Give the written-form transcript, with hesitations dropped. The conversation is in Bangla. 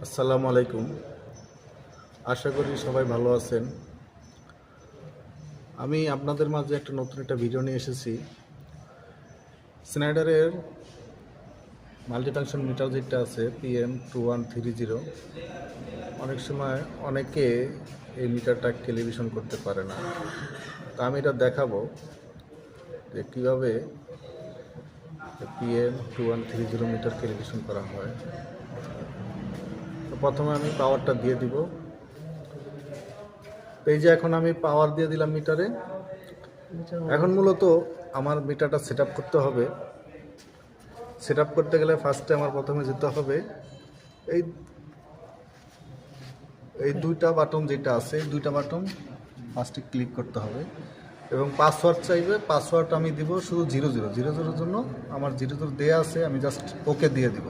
আসসালামু আলাইকুম। আশা করি সবাই ভালো আছেন। আমি আপনাদের মাঝে নতুন একটা ভিডিও নিয়ে এসেছি। স্নাইডারের মাল্টিফাংশন মিটার যেটা আছে PM2130, অনেক সময় অনেকে এই মিটারটা ক্যালিব্রেশন করতে পারে না। তা আমি এটা দেখাবো যে কীভাবে PM2130 মিটার ক্যালিব্রেশন করা হয়। তো প্রথমে আমি পাওয়ারটা দিয়ে দিব। তো এই যে এখন আমি পাওয়ার দিয়ে দিলাম মিটারে। এখন মূলত আমার মিটারটা সেট আপ করতে হবে। সেট আপ করতে গেলে ফার্স্টে আমার প্রথমে যেতে হবে এই এই দুইটা বাটন যেটা আছে, এই দুইটা বাটন ফার্স্টে ক্লিক করতে হবে এবং পাসওয়ার্ড চাইবে। পাসওয়ার্ড আমি দিব শুধু 00 জন্য। আমার 00 দেওয়া আছে, আমি জাস্ট ওকে দিয়ে দিব।